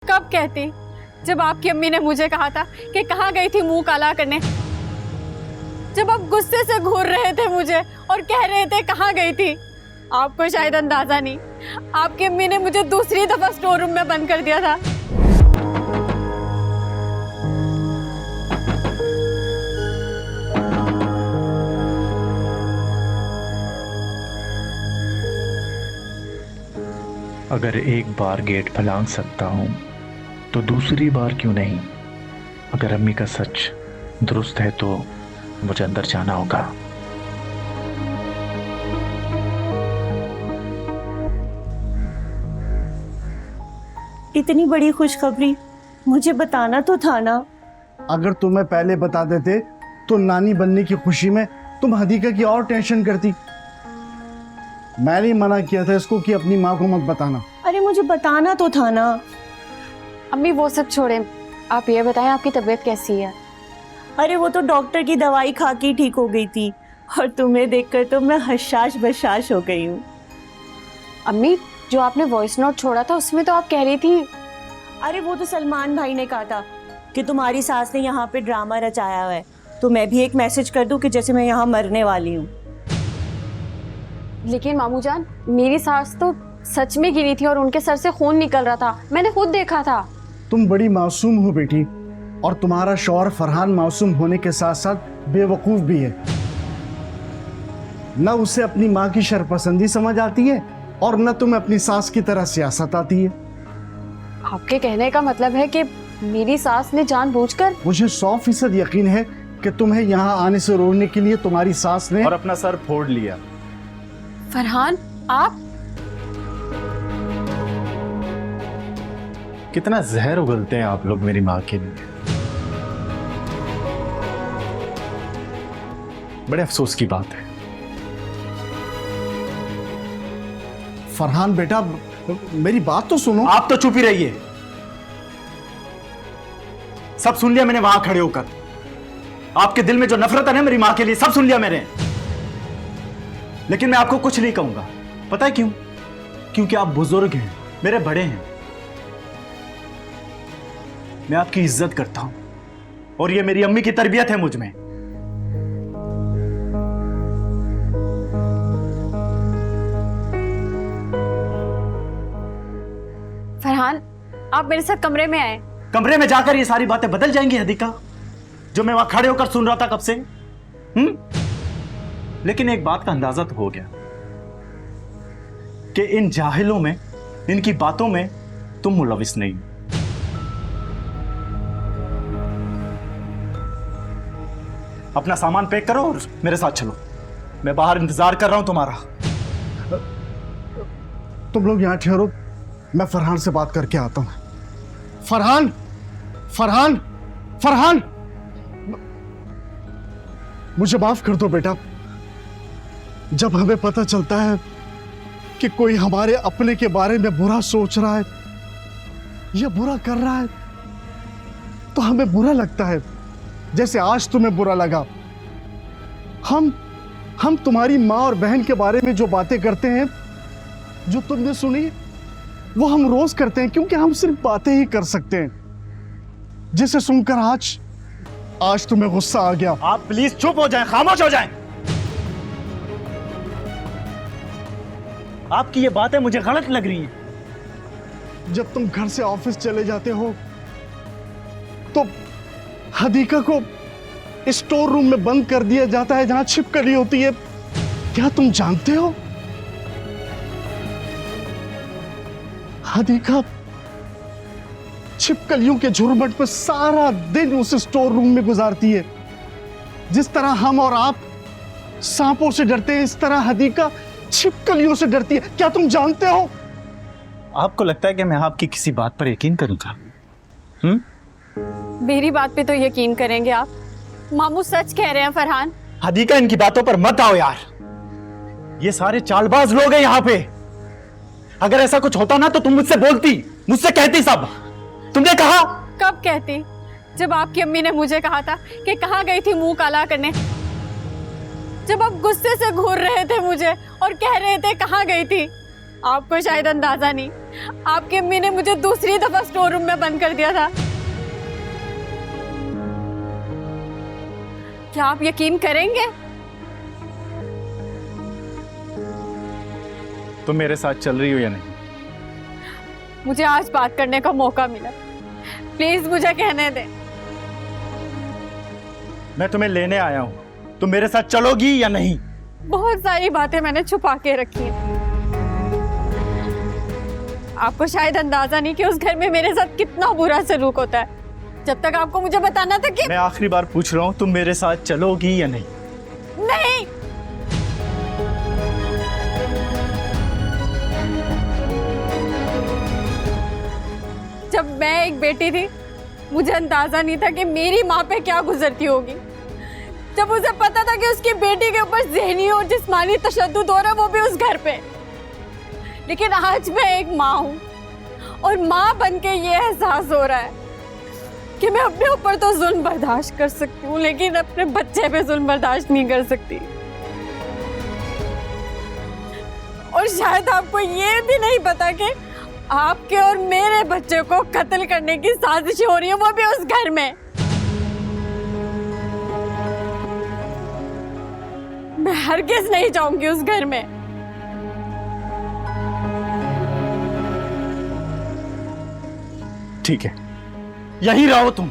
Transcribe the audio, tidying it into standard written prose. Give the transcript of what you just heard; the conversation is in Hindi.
कब कहती जब आपकी अम्मी ने मुझे कहा था कि कहाँ गई थी मुंह काला करने, जब आप गुस्से से घूर रहे थे मुझे और कह रहे थे कहाँ गई थी। आपको शायद अंदाजा नहीं, आपकी अम्मी ने मुझे दूसरी दफा स्टोर रूम में बंद कर दिया था। अगर एक बार गेट फलांग सकता हूं तो दूसरी बार क्यों नहीं। अगर अम्मी का सच दुरुस्त है तो मुझे अंदर जाना होगा। इतनी बड़ी खुशखबरी मुझे बताना तो था ना। अगर तुम्हें पहले बता देते तो नानी बनने की खुशी में तुम हदीका की और टेंशन करती। मैंने ही मना किया था इसको कि अपनी माँ को मत बताना। अरे मुझे बताना तो था ना। अम्मी वो सब छोड़ें, आप ये बताएं आपकी तबीयत कैसी है। अरे वो तो डॉक्टर की दवाई खा के ठीक हो गई थी और तुम्हें देखकर तो मैं हशाश बशाश हो गई हूँ। अम्मी जो आपने वॉइस नोट छोड़ा था उसमें तो आप कह रही थी। अरे वो तो सलमान भाई ने कहा था कि तुम्हारी सास ने यहाँ पे ड्रामा रचाया हुआ है, तो मैं भी एक मैसेज कर दूं कि जैसे मैं यहाँ मरने वाली हूँ। लेकिन मामू जान, मेरी सास तो सच में गिरी थी और उनके सर से खून निकल रहा था, मैंने खुद देखा था। तुम बड़ी मासूम हो बेटी, और तुम्हारा शौहर फरहान मासूम होने के साथ साथ बेवकूफ भी है। न उसे अपनी माँ की शरपसंदी समझ आती है और न तुम्हें अपनी सास की तरह सियासत आती है। आपके कहने का मतलब है कि मेरी सास ने जानबूझकर। मुझे 100% यकीन है कि तुम्हें यहाँ आने से रोकने के लिए तुम्हारी सास ने और अपना सर फोड़ लिया। फरहान आप कितना जहर उगलते हैं आप लोग मेरी माँ के लिए। बड़े अफसोस की बात है। फरहान बेटा मेरी बात तो सुनो। आप तो चुप ही रहिए। सब सुन लिया मैंने वहां खड़े होकर। आपके दिल में जो नफरत है ना मेरी मां के लिए, सब सुन लिया मैंने। लेकिन मैं आपको कुछ नहीं कहूंगा। पता है क्यों? क्योंकि आप बुजुर्ग हैं, मेरे बड़े हैं। मैं आपकी इज्जत करता हूं और ये मेरी अम्मी की तरबियत है मुझ में। फरहान आप मेरे साथ कमरे में आए। कमरे में जाकर ये सारी बातें बदल जाएंगी हदीका, जो मैं वहां खड़े होकर सुन रहा था कब से। लेकिन एक बात का अंदाजा तो हो गया कि इन जाहिलों में, इनकी बातों में तुम मुलविस नहीं। अपना सामान पैक करो और मेरे साथ चलो। मैं बाहर इंतजार कर रहा हूं तुम्हारा। तुम लोग यहाँ ठहरो, मैं फरहान से बात करके आता हूं। फरहान, फरहान, फरहान, मुझे माफ कर दो बेटा। जब हमें पता चलता है कि कोई हमारे अपने के बारे में बुरा सोच रहा है या बुरा कर रहा है तो हमें बुरा लगता है, जैसे आज तुम्हें बुरा लगा। हम तुम्हारी माँ और बहन के बारे में जो बातें करते हैं, जो तुमने सुनी, वो हम रोज करते हैं, क्योंकि हम सिर्फ बातें ही कर सकते हैं, जिसे सुनकर आज तुम्हें गुस्सा आ गया। आप प्लीज चुप हो जाएं, खामोश हो जाएं। आपकी ये बातें मुझे गलत लग रही हैं। जब तुम घर से ऑफिस चले जाते हो तो हदीका को स्टोर रूम में बंद कर दिया जाता है जहां छिपकली होती है। क्या तुम जानते हो हदीका छिपकलियों के झुरमुट पर सारा दिन उस स्टोर रूम में गुजारती है। जिस तरह हम और आप सांपों से डरते हैं, इस तरह हदीका छिपकलियों से डरती है। क्या तुम जानते हो? आपको लगता है कि मैं आपकी किसी बात पर यकीन करूंगा? मेरी बात पे तो यकीन करेंगे आप। मामू सच कह रहे हैं फरहान। हदीका इनकी बातों पर मत आओ यार। ये सारे चालबाज लोग हैं यहाँ पे। अगर ऐसा कुछ होता ना तो तुम मुझसे बोलती, मुझसे कहती सब। तुमने कहा? कब कहती जब आपकी अम्मी ने मुझे कहा था कि कहाँ गई थी मुंह काला करने, जब आप गुस्से से घूर रहे थे मुझे और कह रहे थे कहाँ गई थी। आपको शायद अंदाजा नहीं, आपकी अम्मी ने मुझे दूसरी दफा स्टोर रूम में बंद कर दिया था। क्या आप यकीन करेंगे? तुम मेरे साथ चल रही हो या नहीं? मुझे आज बात करने का मौका मिला, प्लीज मुझे कहने दें। मैं तुम्हें लेने आया हूं, तुम मेरे साथ चलोगी या नहीं? बहुत सारी बातें मैंने छुपा के रखी हैं। आपको शायद अंदाजा नहीं कि उस घर में मेरे साथ कितना बुरा सलूक होता है। जब तक आपको मुझे बताना था कि मैं आखिरी बार पूछ रहा हूं, तुम मेरे साथ चलोगी या नहीं? नहीं। जब मैं एक बेटी थी, मुझे अंदाजा नहीं था कि मेरी माँ पे क्या गुजरती होगी। जब उसे पता था कि उसकी बेटी के ऊपर ज़हनी और जिस्मानी तशद्दुद हो रहा है, वो भी उस घर पे। लेकिन आज मैं एक माँ हूँ और माँ बन के ये एहसास हो रहा है कि मैं अपने ऊपर तो जुल्म बर्दाश्त कर सकती हूँ, लेकिन अपने बच्चे पे जुल्म बर्दाश्त नहीं कर सकती। और शायद आपको ये भी नहीं पता कि आपके और मेरे बच्चे को कत्ल करने की साजिश हो रही है, वो भी उस घर में। मैं हरगिज़ नहीं जाऊंगी उस घर में। ठीक है, यहीं रहो तुम।